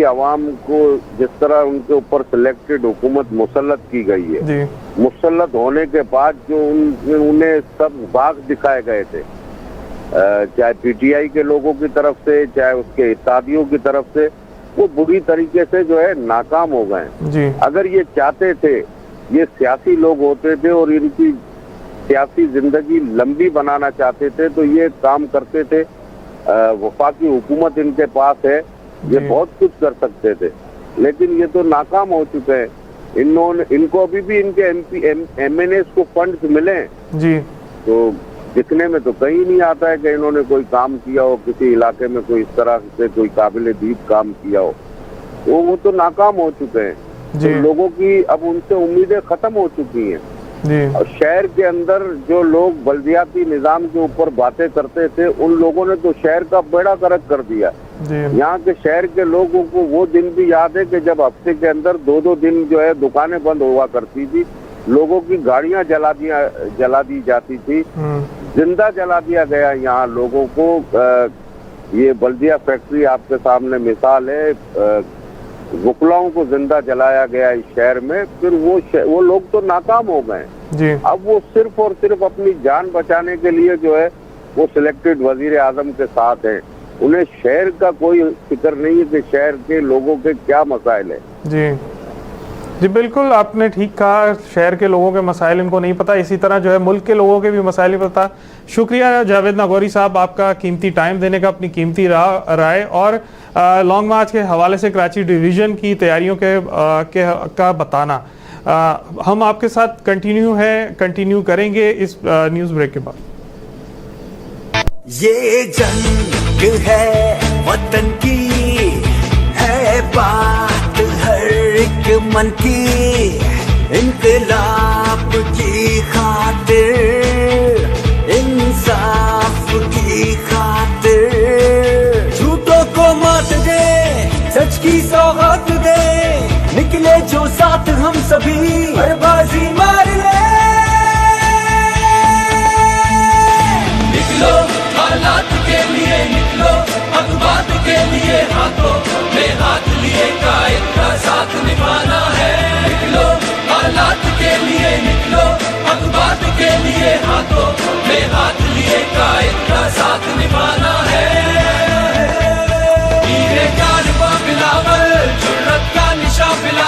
عوام کو جس طرح ان کے اوپر سلیکٹڈ حکومت مسلط کی گئی ہے, جی. مسلط ہونے کے بعد جو انہیں سب باغ دکھائے گئے تھے, چاہے پی ٹی آئی کے لوگوں کی طرف سے چاہے اس کے اتحادیوں کی طرف سے, وہ بری طریقے سے جو ہے ناکام ہو گئے ہیں. جی. اگر یہ چاہتے تھے, یہ سیاسی لوگ ہوتے تھے اور ان کی سیاسی زندگی لمبی بنانا چاہتے تھے تو یہ کام کرتے تھے. وفاقی حکومت ان کے پاس ہے, یہ بہت کچھ کر سکتے تھے, لیکن یہ تو ناکام ہو چکے ہیں. ان کو ابھی بھی ان کے ایم این ایز کو فنڈز ملے ہیں, جی. تو دکھنے میں تو کہیں نہیں آتا ہے کہ انہوں نے کوئی کام کیا ہو, کسی علاقے میں کوئی اس طرح سے کوئی قابل دید کام کیا ہو. وہ تو ناکام ہو چکے ہیں. جی. لوگوں کی اب ان سے امیدیں ختم ہو چکی ہیں. جی. اور شہر کے اندر جو لوگ بلدیاتی نظام کے اوپر باتیں کرتے تھے ان لوگوں نے تو شہر کا بیڑا غرق کر دیا. جی. یہاں کے شہر کے لوگوں کو وہ دن بھی یاد ہے کہ جب ہفتے کے اندر 2 دن جو ہے دکانیں بند ہوا کرتی تھی, لوگوں کی گاڑیاں جلا دی جاتی تھی, زندہ جلا دیا گیا یہاں لوگوں کو. یہ بلدیہ فیکٹری آپ کے سامنے مثال ہے, وکلاؤں کو زندہ جلایا گیا اس شہر میں. پھر وہ لوگ تو ناکام ہو گئے. جی. اب وہ صرف اور صرف اپنی جان بچانے کے لیے جو ہے وہ سلیکٹڈ وزیر اعظم کے ساتھ ہیں. انہیں شہر کا کوئی فکر نہیں ہے کہ شہر کے لوگوں کے کیا مسائل ہیں. جی. جی بالکل, آپ نے ٹھیک کہا, شہر کے لوگوں کے مسائل ان کو نہیں پتہ, اسی طرح جو ہے ملک کے لوگوں کے بھی مسائل نہیں پتہ. شکریہ جاوید ناگوری صاحب آپ کا قیمتی ٹائم دینے کا, اپنی قیمتی رائے اور لانگ مارچ کے حوالے سے کراچی ڈویژن کی تیاریوں کا بتانا. ہم آپ کے ساتھ کنٹینیو کریں گے اس نیوز بریک کے بعد. یہ جنگ ہے وطن کی, ہے بات ہر ایک من کی, انقلاب کی خاطر, انصاف کی خاطر, جھوٹوں کو مات دے, سچ کی سوغات دے, نکلے جو ساتھ ہم سبھی ہر بازی مار لے. نکلو حالات کے لیے, نکلو اخبار کے لیے, ہاتھوں میں ہاتھ لیے قائد کا ساتھ نبھانا ہے. نکلو حالات کے لیے, نکلو اخبار کے لیے, ہاتھوں میں ہاتھ لیے قائد کا ساتھ نبھانا ہے. ہیرے کارواں بلاول, جرأت کا نشاں بلاول.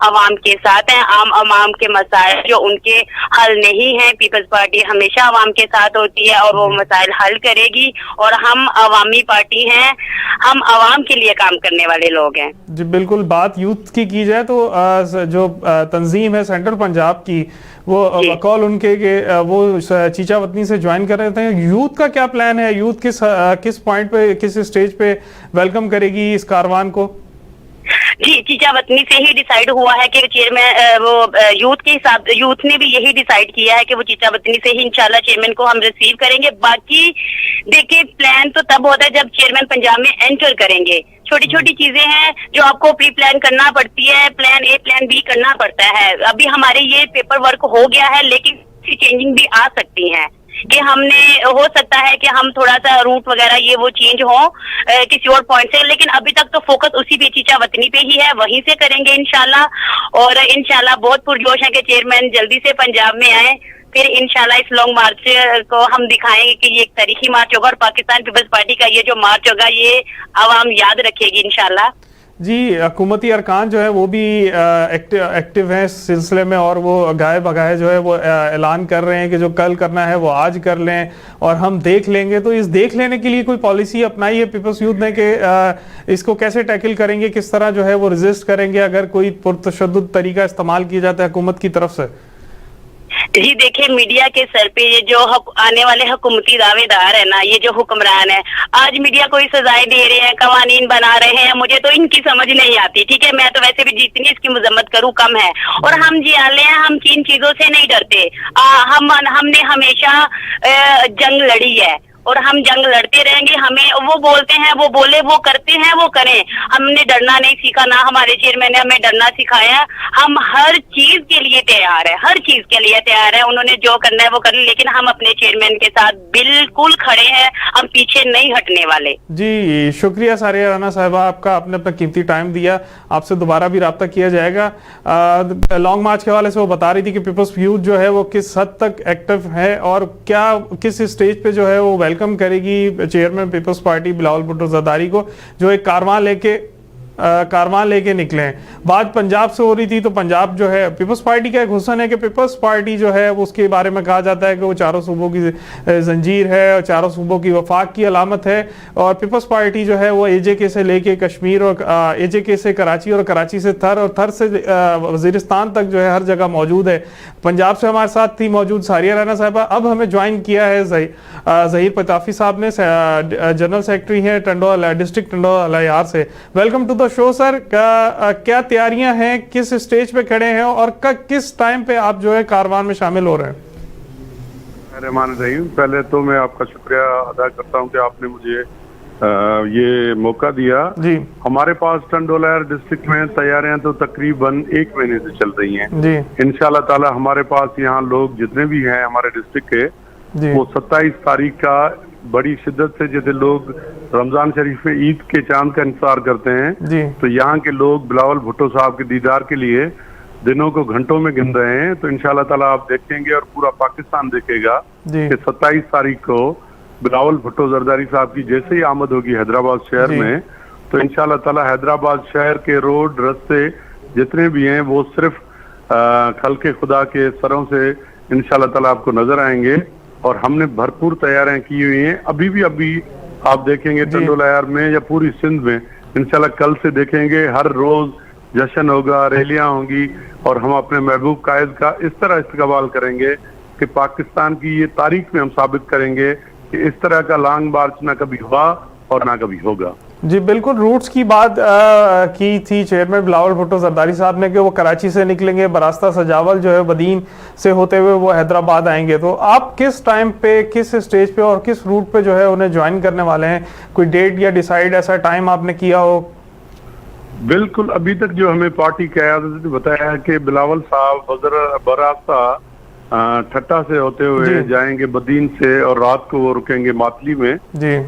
عوام کے ساتھ ہیں. عوام کے مسائل جو ان کے حل نہیں ہیں, پیپلز پارٹی ہمیشہ عوام کے ساتھ ہوتی ہے اور وہ مسائل حل کرے گی. اور ہم عوامی پارٹی ہیں, ہم عوام کے لیے کام کرنے والے لوگ ہیں. جی بالکل. بات یوتھ کی جائے تو جو تنظیم ہے سینٹرل پنجاب کی, وہ بقول ان کے کہ وہ چیچا وطنی سے جوائن کر رہے تھے. یوتھ کا کیا پلان ہے؟ یوتھ کس پوائنٹ پہ, کس اسٹیج پہ ویلکم کرے گی اس کاروان کو؟ جی, چیچا وطنی سے ہی ڈیسائیڈ ہوا ہے کہ چیئرمین, وہ یوتھ کے حساب, یوتھ نے بھی یہی ڈیسائیڈ کیا ہے کہ وہ چیچا وطنی سے ہی انشاءاللہ چیئرمین کو ہم ریسیو کریں گے. باقی دیکھیں پلان تو تب ہوتا ہے جب چیئرمین پنجاب میں انٹر کریں گے. چھوٹی چھوٹی چیزیں ہیں جو آپ کو پری پلان کرنا پڑتی ہے, پلان اے پلان بی کرنا پڑتا ہے. ابھی ہمارے یہ پیپر ورک ہو گیا ہے لیکن چینجنگ بھی آ سکتی ہیں کہ ہم نے, ہو سکتا ہے کہ ہم تھوڑا سا روٹ وغیرہ یہ وہ چینج ہوں کسی اور پوائنٹ سے, لیکن ابھی تک تو فوکس اسی پہ چیچا وطنی پہ ہی ہے, وہیں سے کریں گے انشاءاللہ. اور انشاءاللہ بہت پرجوش ہے کہ چیئرمین جلدی سے پنجاب میں آئے. پھر انشاءاللہ اس لانگ مارچ کو ہم دکھائیں گے کہ یہ ایک تاریخی مارچ ہوگا اور پاکستان پیپلز پارٹی کا یہ جو مارچ ہوگا یہ عوام یاد رکھے گی انشاءاللہ. جی, حکومتی ارکان جو ہے وہ بھی ایکٹیو ہیں اس سلسلے میں, اور وہ گائے بگائے جو ہے وہ اعلان کر رہے ہیں کہ جو کل کرنا ہے وہ آج کر لیں اور ہم دیکھ لیں گے. تو اس دیکھ لینے کے لیے کوئی پالیسی اپنائی ہے پیپلز یوتھ نے کہ اس کو کیسے ٹیکل کریں گے, کس طرح جو ہے وہ ریزسٹ کریں گے اگر کوئی پرتشدد طریقہ استعمال کیا جاتا ہے حکومت کی طرف سے؟ جی دیکھیں, میڈیا کے سر پہ یہ جو آنے والے حکومتی دعوے دار ہے نا, یہ جو حکمران ہے, آج میڈیا کو سزائیں دے رہے ہیں, قوانین بنا رہے ہیں, مجھے تو ان کی سمجھ نہیں آتی. ٹھیک ہے, میں تو ویسے بھی جتنی اس کی مذمت کروں کم ہے. اور ہم جیالے ہیں, ہم کن چیزوں سے نہیں ڈرتے. ہم نے ہمیشہ جنگ لڑی ہے اور ہم جنگ لڑتے رہیں گے. ہمیں وہ بولتے ہیں وہ بولے, وہ کرتے ہیں وہ کریں. ہم نے ڈرنا نہیں سیکھا, نہ ہمارے چیئرمین نے ہمیں ڈرنا سکھایا. ہم ہر چیز کے لیے تیار ہیں, ہر چیز کے لیے تیار ہیں. انہوں نے جو کرنا ہے وہ کر لیں, لیکن ہم اپنے چیئرمین کے ساتھ بالکل کھڑے ہیں, ہم پیچھے نہیں ہٹنے والے. جی شکریہ ساریہ رانا صاحبہ آپ کا, آپ نے اپنا قیمتی ٹائم دیا. آپ سے دوبارہ بھی رابطہ کیا جائے گا. لانگ مارچ کے حوالے سے وہ بتا رہی تھی کہ پیپلز یوتھ جو ہے وہ کس حد تک ایکٹیو ہے اور کیا کس اسٹیج پہ جو ہے وہ ویلکم کرے گی چیئرمین پیپلز پارٹی بلاول بھٹو زرداری کو, جو ایک کاروان لے کے نکلے ہیں. بات پنجاب سے ہو رہی تھی تو پنجاب جو ہے پیپلز پارٹی کا ایک حسن ہے کہ پیپلز پارٹی جو ہے اس کے بارے میں کہا جاتا ہے کہ وہ چاروں صوبوں کی زنجیر ہے اور چاروں صوبوں کی وفاق کی علامت ہے. اور پیپلز پارٹی جو ہے وہ اے جے کے سے لے کے کشمیر اور اے جے کے سے کراچی اور کراچی سے تھر اور تھر سے وزیرستان تک جو ہے ہر جگہ موجود ہے. پنجاب سے ہمارے ساتھ تھی موجود ساریہ رانا صاحبہ. اب ہمیں جوائن کیا ہے ظہیر پتافی صاحب نے, جنرل سیکرٹری ہیں ڈسٹرکٹ ٹنڈو الیار سے. ویلکم ٹو دا شو سر. کیا تیاریاں ہیں, کس اسٹیج پہ کھڑے ہیں اور کس ٹائم پہ آپ جو ہے کاروان میں شامل ہو رہے ہیں؟ رحمان الرحیم, پہلے تو میں آپ کا شکریہ ادا کرتا ہوں کہ آپ نے مجھے یہ موقع دیا. جی, ہمارے پاس ٹنڈولیر ڈسٹرکٹ میں تیاریاں تو تقریباً 1 مہینے سے چل رہی ہیں. جی, انشاءاللہ تعالی ہمارے پاس یہاں لوگ جتنے بھی ہیں ہمارے ڈسٹرکٹ کے, جی, وہ 27 تاریخ کا بڑی شدت سے, جیسے لوگ رمضان شریف میں عید کے چاند کا انتظار کرتے ہیں, جی, تو یہاں کے لوگ بلاول بھٹو صاحب کے دیدار کے لیے دنوں کو گھنٹوں میں گن رہے ہیں. تو انشاءاللہ تعالیٰ آپ دیکھیں گے اور پورا پاکستان دیکھے گا جی, کہ 27 تاریخ کو بلاول بھٹو زرداری صاحب کی جیسے ہی آمد ہوگی حیدرآباد شہر جی, میں, تو انشاءاللہ تعالیٰ حیدرآباد شہر کے روڈ رستے جتنے بھی ہیں وہ صرف خلق خدا کے سروں سے انشاءاللہ تعالیٰ آپ کو نظر آئیں گے. اور ہم نے بھرپور تیاریاں کی ہوئی ہیں. ابھی آپ دیکھیں گے ٹنڈولیار میں یا پوری سندھ میں انشاءاللہ کل سے دیکھیں گے ہر روز جشن ہوگا, ریلیاں ہوں گی, اور ہم اپنے محبوب قائد کا اس طرح استقبال کریں گے کہ پاکستان کی یہ تاریخ میں ہم ثابت کریں گے کہ اس طرح کا لانگ مارچ نہ کبھی ہوا اور نہ کبھی ہوگا. جی بالکل. روٹس کی بات کی تھی چیئرمین بلاول بھٹو زرداری صاحب نے کہ وہ کراچی سے نکلیں گے, براستہ سجاول جو ہے بدین سے ہوتے ہوئے وہ حیدرآباد آئیں گے. تو آپ کس ٹائم پہ, کس اسٹیج پہ اور کس روٹ پہ جو ہے انہیں جوائن کرنے والے ہیں؟ کوئی ڈیٹ یا ڈیسائیڈ ایسا ٹائم آپ نے کیا ہو؟ بالکل, ابھی تک جو ہمیں پارٹی قیادت نے بتایا ہے کہ بلاول صاحب براستہ ٹھٹا سے ہوتے ہوئے جائیں گے بدین سے, اور رات کو وہ رکیں گے ماتلی میں,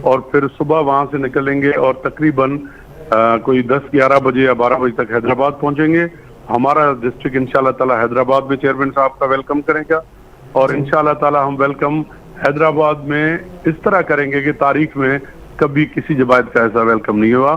اور پھر صبح وہاں سے نکلیں گے اور تقریباً کوئی 10-11 بجے یا 12 بجے تک حیدرآباد پہنچیں گے. ہمارا ڈسٹرکٹ انشاءاللہ تعالیٰ حیدرآباد میں چیئرمین صاحب کا ویلکم کرے گا, اور انشاءاللہ تعالیٰ ہم ویلکم حیدرآباد میں اس طرح کریں گے کہ تاریخ میں کبھی کسی جماعت کا ایسا ویلکم نہیں ہوا.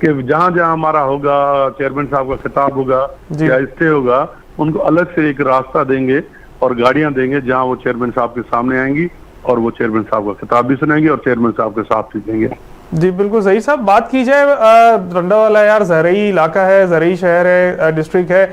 کہ جہاں جہاں ہمارا ہوگا چیئرمین صاحب کا خطاب ہوگا یا اسٹے ہوگا ان کو الگ سے ایک راستہ دیں گے اور گاڑیاں دیں گے جہاں وہ چیئرمین صاحب کے سامنے آئیں گی اور وہ چیئرمین صاحب کا خطاب بھی سنیں گے اور چیئرمین صاحب کے ساتھ بھی دیں گے. جی بالکل صحیح صاحب. بات کی جائے ٹنڈو الیار زرعی علاقہ ہے, زرعی شہر ہے, ڈسٹرکٹ ہے,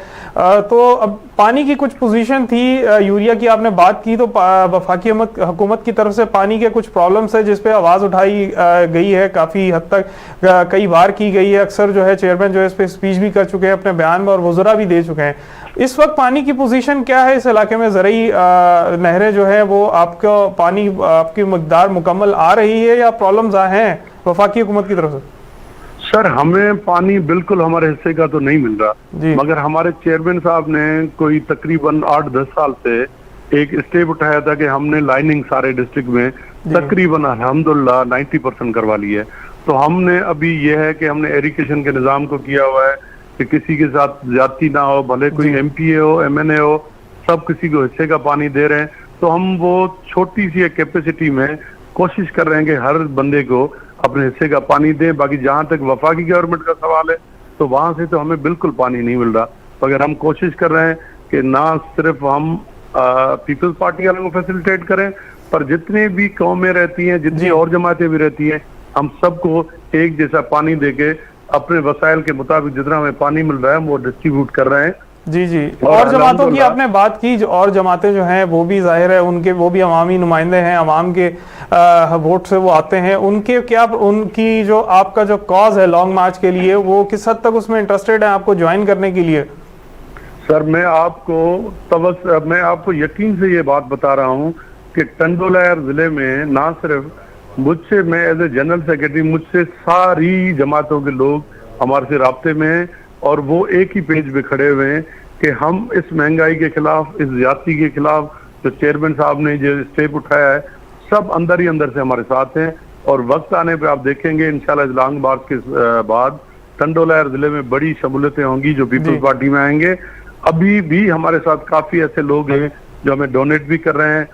تو اب پانی کی کچھ پوزیشن تھی, یوریا کی آپ نے بات کی, تو وفاقی حکومت کی طرف سے پانی کے کچھ پرابلمس ہے جس پہ آواز اٹھائی گئی ہے, کافی حد تک کئی بار کی گئی ہے, اکثر جو ہے چیئرمین جو ہے اس پہ اسپیچ بھی کر چکے ہیں اپنے بیان میں اور وزراء بھی دے چکے ہیں. اس وقت پانی کی پوزیشن کیا ہے اس علاقے میں؟ زرعی نہریں جو ہے وہ آپ کا پانی آپ کی مقدار مکمل آ رہی ہے یا پرابلمز ہیں وفاقی حکومت کی طرف سے؟ سر ہمیں پانی بالکل ہمارے حصے کا تو نہیں مل رہا, مگر ہمارے چیئرمین صاحب نے کوئی تقریباً 8-10 سال سے ایک اسٹیپ اٹھایا تھا کہ ہم نے لائننگ سارے ڈسٹرکٹ میں تقریباً الحمدللہ 90% کروا لی ہے. تو ہم نے ابھی یہ ہے کہ ہم نے ایریگیشن کے نظام کو کیا ہوا ہے کہ کسی کے ساتھ زیادتی نہ ہو, بھلے کوئی ایم پی اے ہو, ایم این اے ہو, سب کسی کو حصے کا پانی دے رہے ہیں. تو ہم وہ چھوٹی سی کیپیسٹی میں کوشش کر رہے ہیں کہ ہر بندے کو اپنے حصے کا پانی دیں. باقی جہاں تک وفاقی گورنمنٹ کا سوال ہے تو وہاں سے تو ہمیں بالکل پانی نہیں مل رہا, مگر ہم کوشش کر رہے ہیں کہ نہ صرف ہم پیپلز پارٹی والوں کو فیسیلیٹیٹ کریں, پر جتنے بھی قومیں رہتی ہیں, جتنی اور جماعتیں بھی رہتی ہیں, ہم سب کو ایک جیسا پانی دے کے اپنے وسائل کے مطابق جتنا ہمیں پانی مل رہا ہے وہ ڈسٹریبیوٹ کر رہے ہیں. جی جی. اور جماعتوں کی آپ نے بات کی, اور جماعتیں جو ہیں وہ بھی ظاہر ہے ان کے وہ بھی عوامی نمائندے ہیں, عوام کے ووٹ سے وہ آتے ہیں. ان کے کیا ان کی جو آپ کا جو کاز ہے لانگ مارچ کے لیے, وہ کس حد تک اس میں انٹرسٹڈ ہیں آپ کو جوائن کرنے کے لیے؟ سر میں آپ کو یقین سے یہ بات بتا رہا ہوں کہ ٹنڈو الیار ضلع میں نہ صرف مجھ سے, میں ایز اے جنرل سیکرٹری, مجھ سے ساری جماعتوں کے لوگ ہمارے سے رابطے میں ہیں اور وہ ایک ہی پیج پہ کھڑے ہوئے ہیں کہ ہم اس مہنگائی کے خلاف, اس زیادتی کے خلاف جو چیئرمین صاحب نے جو اسٹیپ اٹھایا ہے, سب اندر ہی اندر سے ہمارے ساتھ ہیں. اور وقت آنے پہ آپ دیکھیں گے انشاءاللہ لانگ مارچ کے بعد ٹنڈو الیار ضلع میں بڑی شمولیتیں ہوں گی جو پیپلز پارٹی میں آئیں گے. ابھی بھی ہمارے ساتھ کافی ایسے لوگ ہیں جو ہمیں ڈونیٹ بھی کر رہے ہیں,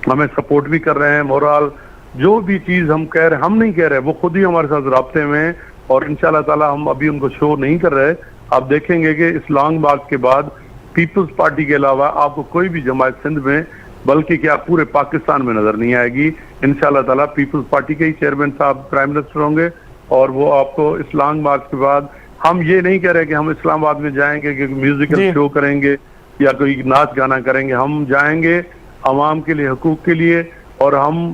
ہمیں سپورٹ بھی کر رہے ہیں. مورال جو بھی چیز ہم کہہ رہے ہیں, ہم نہیں کہہ رہے, وہ خود ہی ہمارے ساتھ رابطے میں ہیں اور انشاءاللہ تعالی ہم ابھی ان کو شو نہیں کر رہے. آپ دیکھیں گے کہ اس لانگ مارچ کے بعد پیپلز پارٹی کے علاوہ آپ کو کوئی بھی جماعت سندھ میں بلکہ کیا پورے پاکستان میں نظر نہیں آئے گی. انشاءاللہ تعالی پیپلز پارٹی کے ہی چیئرمین صاحب پرائم منسٹر ہوں گے اور وہ آپ کو اس لانگ مارچ کے بعد, ہم یہ نہیں کہہ رہے کہ ہم اسلام آباد میں جائیں گے کہ میوزیکل شو کریں گے یا کوئی ناچ گانا کریں گے. ہم جائیں گے عوام کے لیے, حقوق کے لیے, اور ہم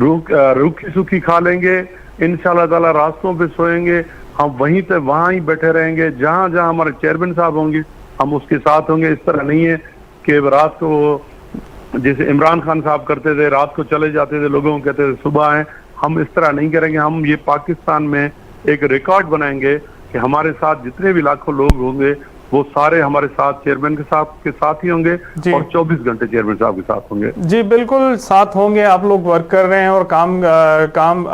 روکھی سوکھی کھا لیں گے. انشاءاللہ تعالی راستوں پہ سوئیں گے, ہم وہاں ہی بیٹھے رہیں گے. جہاں جہاں ہمارے چیئرمین صاحب ہوں گے ہم اس کے ساتھ ہوں گے. اس طرح نہیں ہے کہ رات کو جیسے عمران خان صاحب کرتے تھے, رات کو چلے جاتے تھے, لوگوں کو کہتے تھے صبح آئیں. ہم اس طرح نہیں کریں گے. ہم یہ پاکستان میں ایک ریکارڈ بنائیں گے کہ ہمارے ساتھ جتنے بھی لاکھوں لوگ ہوں گے وہ سارے ہمارے ساتھ چیئرمین کے ساتھ ہی ہوں گے اور 24 گھنٹے چیئرمین صاحب کے ساتھ ہوں گے. جی بالکل ساتھ ہوں گے. آپ لوگ ورک کر رہے ہیں اور کام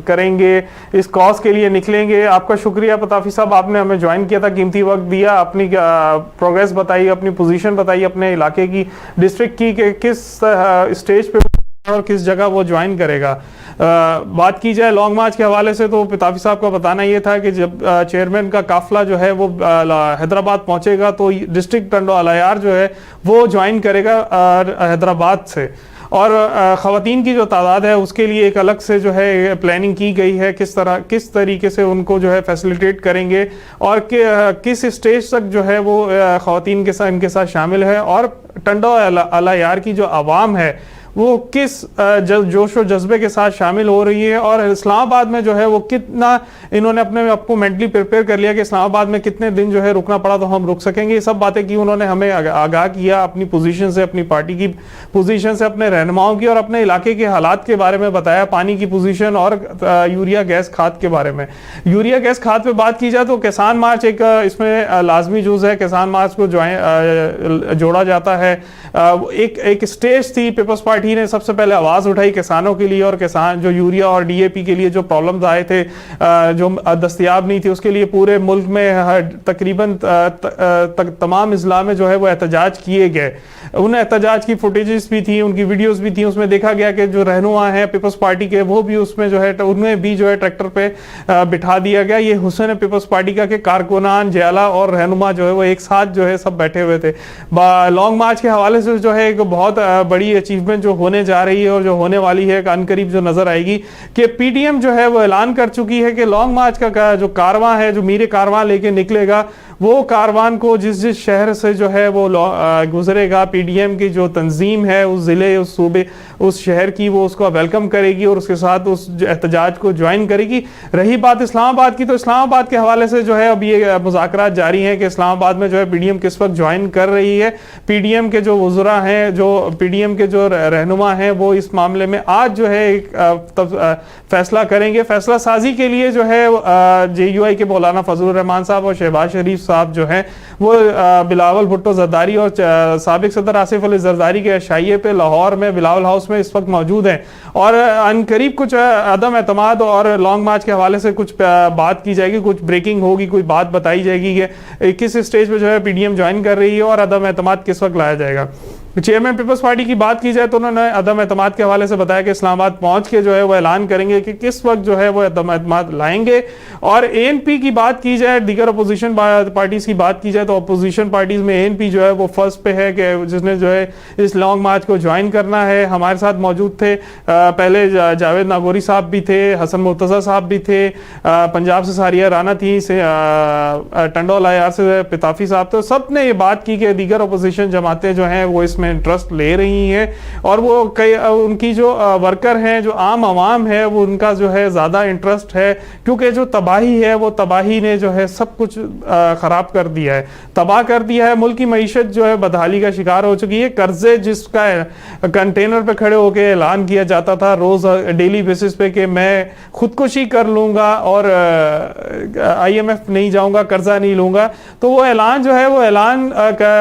کریں گے, اس کاز کے لیے نکلیں گے. آپ کا شکریہ پتافی صاحب, آپ نے ہمیں جوائن کیا تھا, قیمتی وقت دیا, اپنی پروگریس بتائی, اپنی پوزیشن بتائی اپنے علاقے کی, ڈسٹرکٹ کی, کہ کس اسٹیج پہ اور کس جگہ وہ جوائن کرے گا. بات کی جائے لانگ مارچ کے حوالے سے تو پتافی صاحب کا بتانا یہ تھا کہ جب چیئرمین کا قافلہ جو ہے وہ حیدرآباد پہنچے گا تو ڈسٹرکٹ ٹنڈو الیار جو ہے وہ جوائن کرے گا حیدرآباد سے. اور خواتین کی جو تعداد ہے اس کے لیے ایک الگ سے جو ہے پلاننگ کی گئی ہے, کس طریقے سے ان کو جو ہے فیسیلیٹیٹ کریں گے اور کس اسٹیج تک جو ہے وہ خواتین کے ساتھ ان کے ساتھ شامل ہے, اور ٹنڈو الیار کی جو عوام ہے وہ کس جوش و جذبے کے ساتھ شامل ہو رہی ہے, اور اسلام آباد میں جو ہے وہ کتنا انہوں نے اپنے آپ کو مینٹلی پریپیئر کر لیا کہ اسلام آباد میں کتنے دن جو ہے رکنا پڑا تو ہم رک سکیں گے. یہ سب باتیں کی انہوں نے, ہمیں آگاہ کیا اپنی پوزیشن سے, اپنی پارٹی کی پوزیشن سے, اپنے رہنماؤں کی, اور اپنے علاقے کے حالات کے بارے میں بتایا, پانی کی پوزیشن اور یوریا گیس کھاد کے بارے میں. یوریا گیس کھاد پہ بات کی جائے تو کسان مارچ ایک اس میں لازمی جز ہے. کسان مارچ کو جوڑا جاتا ہے. ایک اسٹیج تھی پیپلز پارٹی پارٹی نے سب سے پہلے آواز اٹھائی کسانوں کے لیے, اور کسان جو یوریا اور ڈی اے پی کے لیے جو پرابلمز آئے تھے جو دستیاب نہیں تھی, اس کے لیے پورے ملک میں تقریباً تمام اضلاع میں جو ہے وہ احتجاج کیے گئے. ان احتجاج کی فوٹیجز بھی تھیں, ان کی ویڈیوز بھی تھیں. اس میں دیکھا گیا کہ جو رہنما ہیں پیپلز پارٹی کے وہ بھی اس میں جو ہے انہیں بھی جو ہے ٹریکٹر پہ بٹھا دیا گیا. یہ حسن ہے پیپلز پارٹی کا کہ کارکنان, جیالہ اور رہنما جو ہے وہ ایک ساتھ جو ہے سب بیٹھے ہوئے تھے. لانگ مارچ کے حوالے سے جو ہے ایک بہت بڑی اچیومنٹ جو ہونے جا رہی ہے اور جو ہونے والی ہے ان قریب جو نظر آئے گی کہ پی ٹی ایم جو ہے وہ اعلان کر چکی ہے کہ لانگ مارچ کا جو کارواں ہے, جو میر کارواں لے کے نکلے گا, وہ کاروان کو جس شہر سے جو ہے وہ گزرے گا, پی ڈی ایم کی جو تنظیم ہے اس ضلع, اس صوبے, اس شہر کی, وہ اس کو ویلکم کرے گی اور اس کے ساتھ اس احتجاج کو جوائن کرے گی. رہی بات اسلام آباد کی, تو اسلام آباد کے حوالے سے جو ہے اب یہ مذاکرات جاری ہیں کہ اسلام آباد میں جو ہے پی ڈی ایم کس وقت جوائن کر رہی ہے. پی ڈی ایم کے جو وزراء ہیں, جو پی ڈی ایم کے جو رہنما ہیں, وہ اس معاملے میں آج جو ہے ایک فیصلہ کریں گے. فیصلہ سازی کے لیے جو ہے جے یو آئی کے مولانا فضل الرحمان صاحب اور شہباز شریف صاحب جو ہیں وہ بلاول بھٹو زرداری اور سابق صدر آصف علی زرداری کے عشائیے پہ لاہور میں بلاول ہاؤس میں اس وقت موجود ہیں, اور ان قریب کچھ عدم اعتماد اور لانگ مارچ کے حوالے سے کچھ بات کی جائے گی, کچھ بریکنگ ہوگی, کوئی بات بتائی جائے گی کہ کس اسٹیج پہ جو ہے پی ڈی ایم جوائن کر رہی ہے اور عدم اعتماد کس وقت لایا جائے گا. چیئرمین پیپلز پارٹی کی بات کی جائے تو انہوں نے عدم اعتماد کے حوالے سے بتایا کہ اسلام آباد پہنچ کے جو ہے وہ اعلان کریں گے کہ کس وقت جو ہے وہ عدم اعتماد لائیں گے. اور اے این پی کی بات کی جائے, دیگر اپوزیشن پارٹیز کی بات کی جائے تو اپوزیشن پارٹیز میں اے این پی جو ہے وہ فرسٹ پہ ہے کہ جس نے جو ہے اس لانگ مارچ کو جوائن کرنا ہے. ہمارے ساتھ موجود تھے پہلے جاوید ناگوری صاحب بھی تھے, حسن مرتضیٰ صاحب بھی تھے, پنجاب سے ساریہ رانا تھی, ٹنڈول آئی آر سے پتافی صاحب, تو سب نے یہ بات کی کہ دیگر اپوزیشن جماعتیں جو ہیں وہ اس میں انٹرسٹ لے رہی ہیں, اور وہ ان کی جو ورکر ہیں, جو عام عوام ہے, وہ ان کا جو ہے زیادہ انٹرسٹ ہے, کیونکہ جو تباہی ہے وہ تباہی نے جو ہے سب کچھ خراب کر دیا ہے, تباہ کر دیا ہے. ملک کی معیشت جو ہے بدحالی کا شکار ہو چکی ہے. قرضے جس کا کنٹینر پہ کھڑے ہو کے اعلان کیا جاتا تھا روز ڈیلی بیسس پہ کہ میں خودکشی کر لوں گا اور آئی ایم ایف نہیں جاؤں گا, قرضہ نہیں لوں گا, تو وہ اعلان جو ہے وہ اعلان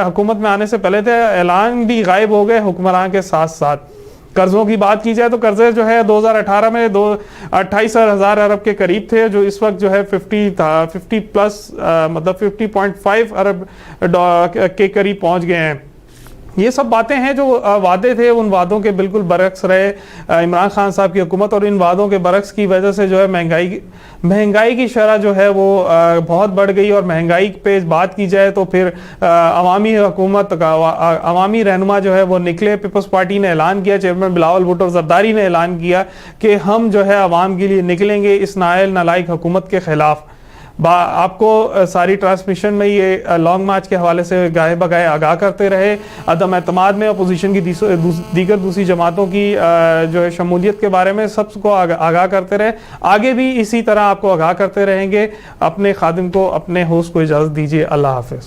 حکومت میں آنے سے پہلے تھے, اعلان بھی غائب ہو گئے حکمران کے ساتھ ساتھ. قرضوں کی بات کی جائے تو قرضے جو ہے 2018 میں 28,000 ارب کے قریب تھے, جو اس وقت جو ہے 50 پلس مطلب 50.5 ارب کے قریب پہنچ گئے ہیں. یہ سب باتیں ہیں جو وعدے تھے, ان وعدوں کے بالکل برعکس رہے عمران خان صاحب کی حکومت, اور ان وعدوں کے برعکس کی وجہ سے جو ہے مہنگائی کی شرح جو ہے وہ بہت بڑھ گئی. اور مہنگائی پہ بات کی جائے تو پھر عوامی حکومت کا عوامی رہنما جو ہے وہ نکلے. پیپلز پارٹی نے اعلان کیا, چیئرمین بلاول بھٹو زرداری نے اعلان کیا کہ ہم جو ہے عوام کے لیے نکلیں گے اس نااہل نالائق حکومت کے خلاف. آپ کو ساری ٹرانسمیشن میں یہ لانگ مارچ کے حوالے سے گاہے بگاہے آگاہ کرتے رہے. عدم اعتماد میں اپوزیشن کی دیگر دوسری جماعتوں کی جو ہے شمولیت کے بارے میں سب کو آگاہ کرتے رہے. آگے بھی اسی طرح آپ کو آگاہ کرتے رہیں گے. اپنے خادم کو, اپنے ہوسٹ کو اجازت دیجیے. اللہ حافظ.